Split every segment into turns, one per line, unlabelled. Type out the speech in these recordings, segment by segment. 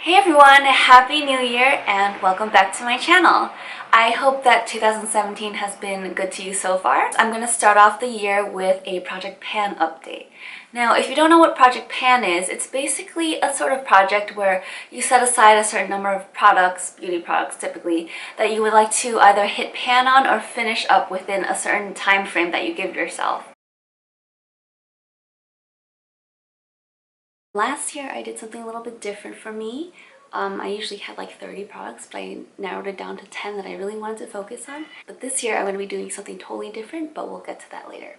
Hey everyone, Happy New Year and welcome back to my channel. I hope that 2017 has been good to you so far. I'm going to start off the year with a Project Pan update. Now, if you don't know what Project Pan is, it's basically a sort of project where you set aside a certain number of products, beauty products typically, that you would like to either hit pan on or finish up within a certain time frame that you give yourself. Last year I did something a little bit different for me. I usually had like 30 products, but I narrowed it down to 10 that I really wanted to focus on. But this year I'm going to be doing something totally different, but we'll get to that later.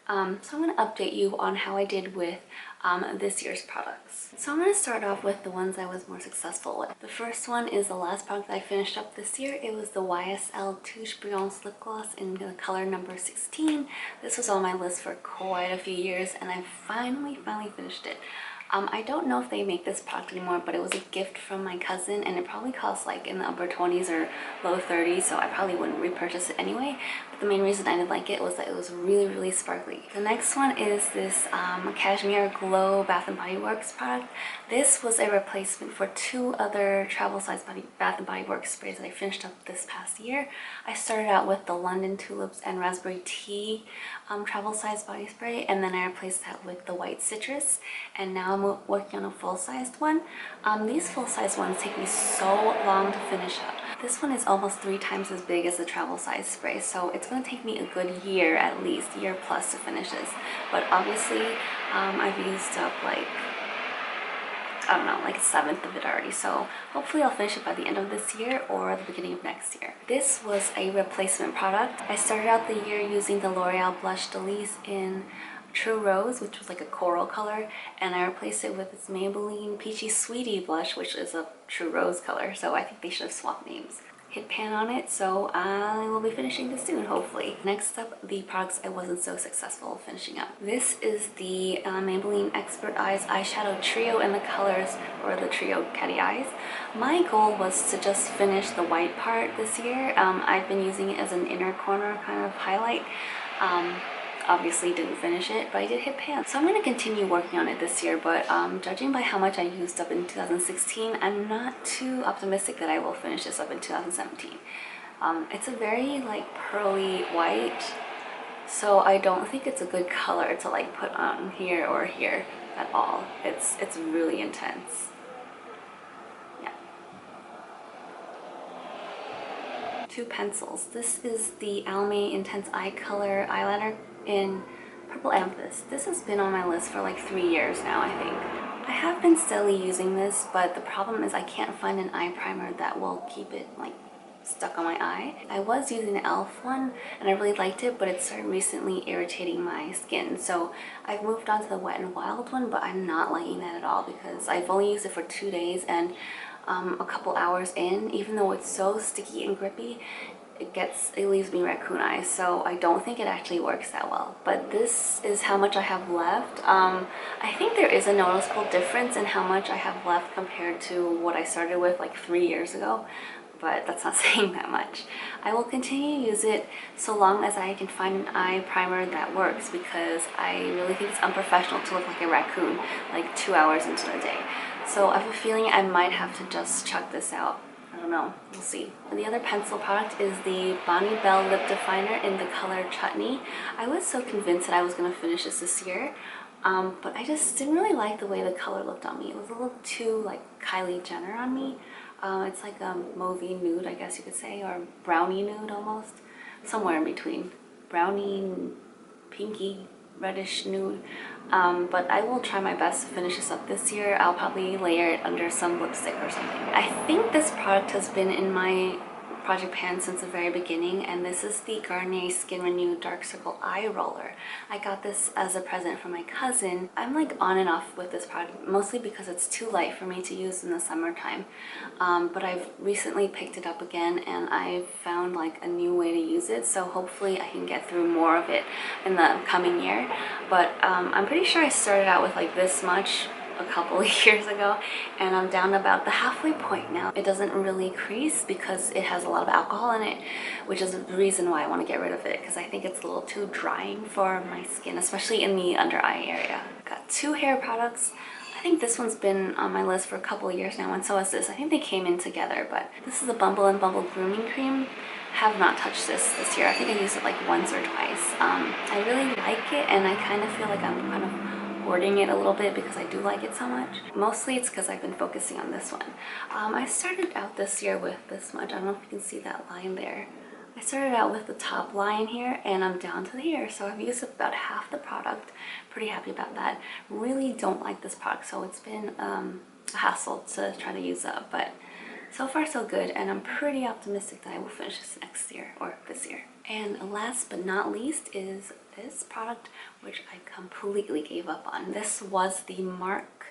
So I'm going to update you on how I did with this year's products. So I'm going to start off with the ones I was more successful with. The first one is the last product I finished up this year. It was the YSL Touche Brilliance Lip Gloss in the color number 16. This was on my list for quite a few years and I finally finished it. I don't know if they make this product anymore, but it was a gift from my cousin and it probably cost like in the upper 20s or low 30s, so I probably wouldn't repurchase it anyway. But the main reason I did like it was that it was really sparkly. The next one is this Cashmere Glow Bath & Body Works product. This was a replacement for two other travel size Bath & Body Works sprays that I finished up this past year. I started out with the London Tulips and Raspberry Tea travel size body spray, and then I replaced that with the White Citrus, and now I'm working on a full-sized one. These full-size ones take me so long to finish up. This one is almost 3 times as big as the travel size spray, so it's going to take me a good year, at least year plus, to finish this. But obviously I've used up like, I don't know, like a seventh of it already, so hopefully I'll finish it by the end of this year or the beginning of next year. This was a replacement product. I started out the year using the L'Oreal Blush Delice in True Rose, which was like a coral color, and I replaced it with this Maybelline Peachy Sweetie blush, which is a True Rose color, so I think they should have swapped names. Hit pan on it, so I will be finishing this soon, hopefully. Next up, the products I wasn't so successful finishing up. This is the Maybelline Expert Eyes Eyeshadow Trio in the colors, or the Trio Catty Eyes. My goal was to just finish the white part this year. I've been using it as an inner corner kind of highlight. Obviously didn't finish it, but I did hit pan. So I'm going to continue working on it this year, but judging by how much I used up in 2016, I'm not too optimistic that I will finish this up in 2017. It's a very like pearly white, so I don't think it's a good color to like put on here or here at all. It's really intense. Yeah. 2 pencils. This is the Almay Intense Eye Color eyeliner in Purple Amethyst. This has been on my list for like 3 years now, I think. I have been steadily using this, but the problem is I can't find an eye primer that will keep it like stuck on my eye. I was using the e.l.f. one and I really liked it, but it started recently irritating my skin, so I've moved on to the Wet n Wild one, but I'm not liking that at all because I've only used it for 2 days, and a couple hours in, even though it's so sticky and grippy, it leaves me raccoon eyes, so I don't think it actually works that well. But this is how much I have left. I think there is a noticeable difference in how much I have left compared to what I started with like 3 years ago, but that's not saying that much. I will continue to use it so long as I can find an eye primer that works, because I really think it's unprofessional to look like a raccoon like 2 hours into the day. So I have a feeling I might have to just chuck this out. I don't know, we'll see. And the other pencil product is the Bonnie Bell Lip Definer in the color Chutney. I was so convinced that I was going to finish this year, but I just didn't really like the way the color looked on me. It was a little too like Kylie Jenner on me. It's like a mauvey nude, I guess you could say, or brownie nude almost. Somewhere in between. Brownie, pinky, reddish nude. But I will try my best to finish this up this year. I'll probably layer it under some lipstick or something. I think this product has been in my Project Pan since the very beginning, and this is the Garnier Skin Renew Dark Circle Eye Roller. I got this as a present from my cousin. I'm like on and off with this product, mostly because it's too light for me to use in the summertime. But I've recently picked it up again and I've found like a new way to use it, so hopefully I can get through more of it in the coming year. But I'm pretty sure I started out with like this much a couple of years ago, and I'm down about the halfway point now. It doesn't really crease because it has a lot of alcohol in it, which is the reason why I want to get rid of it, because I think it's a little too drying for my skin, especially in the under eye area. Got 2 hair products. I think this one's been on my list for a couple of years now, and so is this. I think they came in together, but this is the Bumble and Bumble Grooming Cream. Have not touched this year. I think I used it like once or twice. I really like it, and I kind of feel like I'm kind of hoarding it a little bit because I do like it so much. Mostly it's because I've been focusing on this one. I started out this year with this much. I don't know if you can see that line there. I started out with the top line here, and I'm down to here, so I've used about half the product. Pretty happy about that. Really don't like this product, so it's been a hassle to try to use up, but so far so good, and I'm pretty optimistic that I will finish this next year, or this year. And last but not least is this product, which I completely gave up on. This was the Mark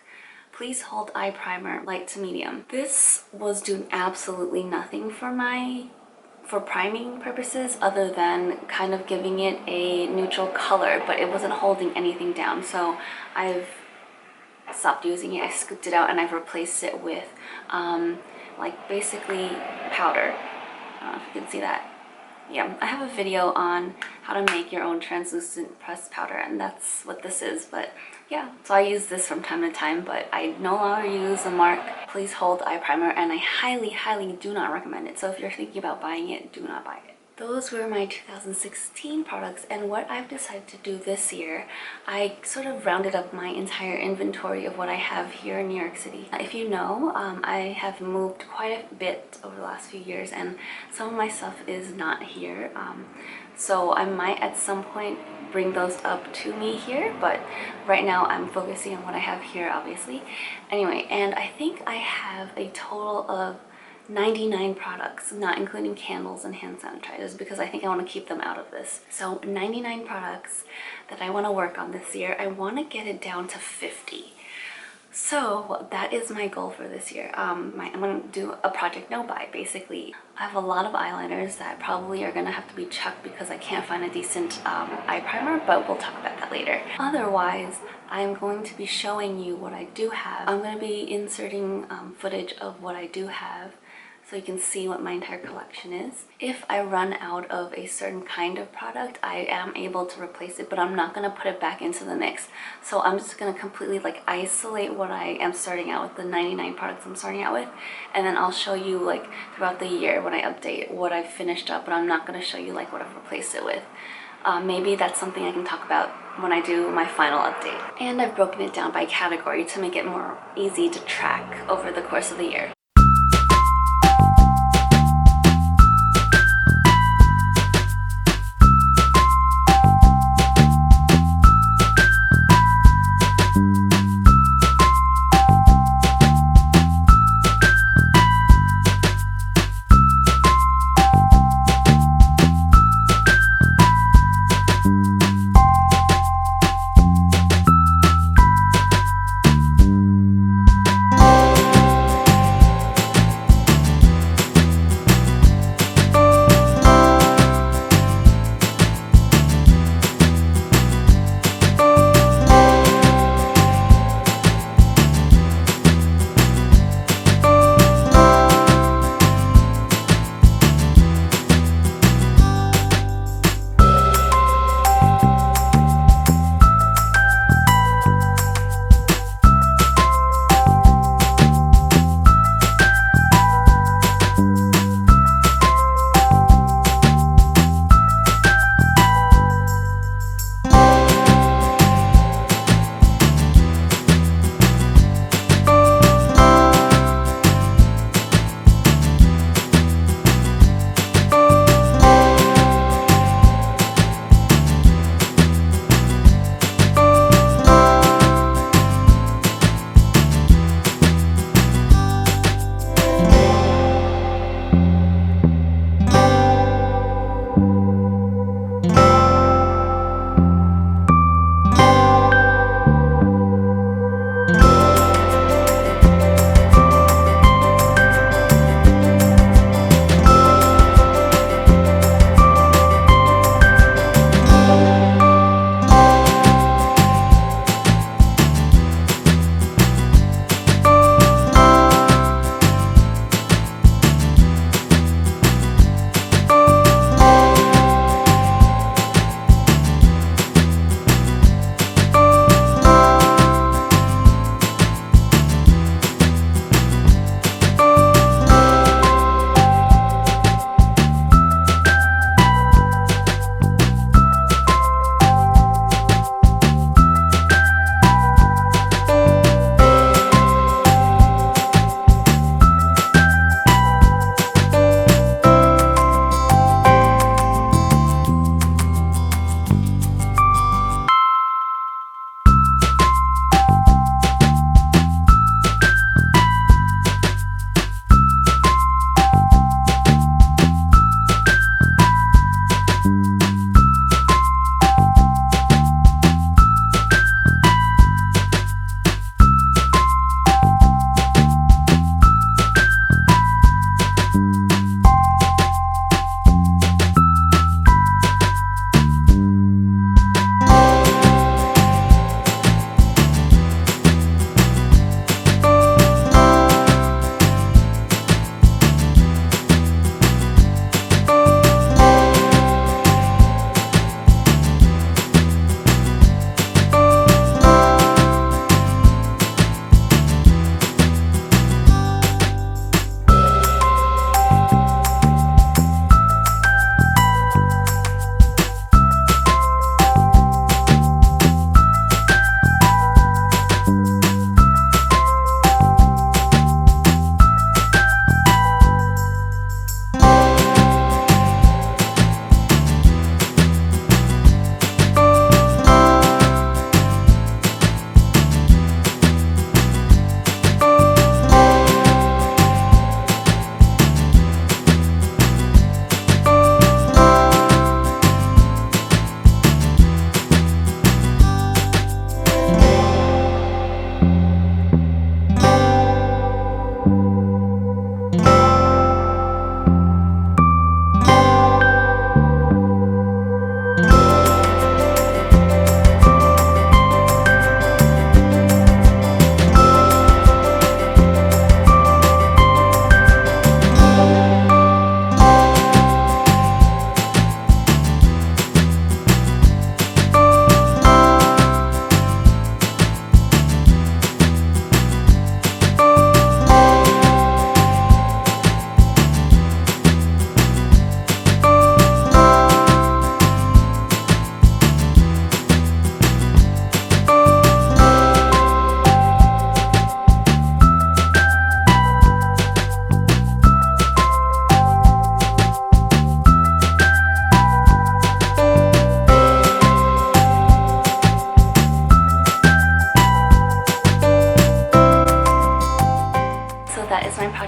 Please Hold Eye Primer, light to medium. This was doing absolutely nothing for priming purposes other than kind of giving it a neutral color, but it wasn't holding anything down. So I've stopped using it. I scooped it out and I've replaced it with like basically powder. I don't know if you can see that. Yeah, I have a video on how to make your own translucent pressed powder, and that's what this is. But yeah, so I use this from time to time, but I no longer use the Mark Please Hold Eye Primer, and I highly do not recommend it. So if you're thinking about buying it, do not buy it. Those were my 2016 products, and what I've decided to do this year, I sort of rounded up my entire inventory of what I have here in New York City. If you know, I have moved quite a bit over the last few years, and some of my stuff is not here. So I might at some point bring those up to me here, but right now I'm focusing on what I have here, obviously. Anyway, and I think I have a total of 99 products, not including candles and hand sanitizers, because I think I want to keep them out of this. So 99 products that I want to work on this year. I want to get it down to 50. So that is my goal for this year. I'm going to do a project no buy. Basically, I have a lot of eyeliners that probably are going to have to be chucked because I can't find a decent eye primer, but we'll talk about that later. Otherwise, I'm going to be showing you what I do have. I'm going to be inserting footage of what I do have, so you can see what my entire collection is. If I run out of a certain kind of product, I am able to replace it, but I'm not going to put it back into the mix. So I'm just going to completely like isolate what I am starting out with, the 99 products I'm starting out with, and then I'll show you like throughout the year when I update what I've finished up, but I'm not going to show you like what I've replaced it with. Maybe that's something I can talk about when I do my final update. And I've broken it down by category to make it more easy to track over the course of the year.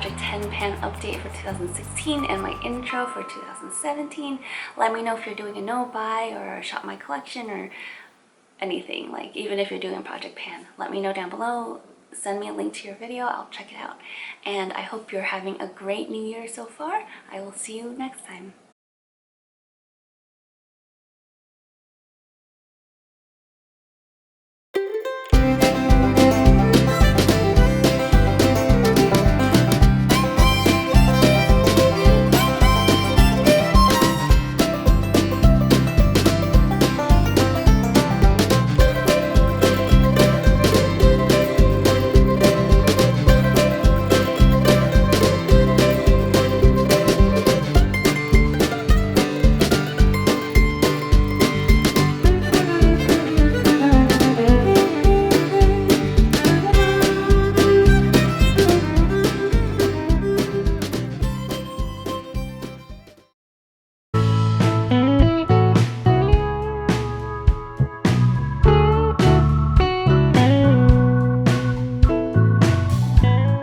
Project 10 pan update for 2016 and my intro for 2017. Let me know if you're doing a no buy or a shop my collection or anything. Like, even if you're doing Project Pan, let me know down below. Send me a link to your video, I'll check it out. And I hope you're having a great new year so far. I will see you next time.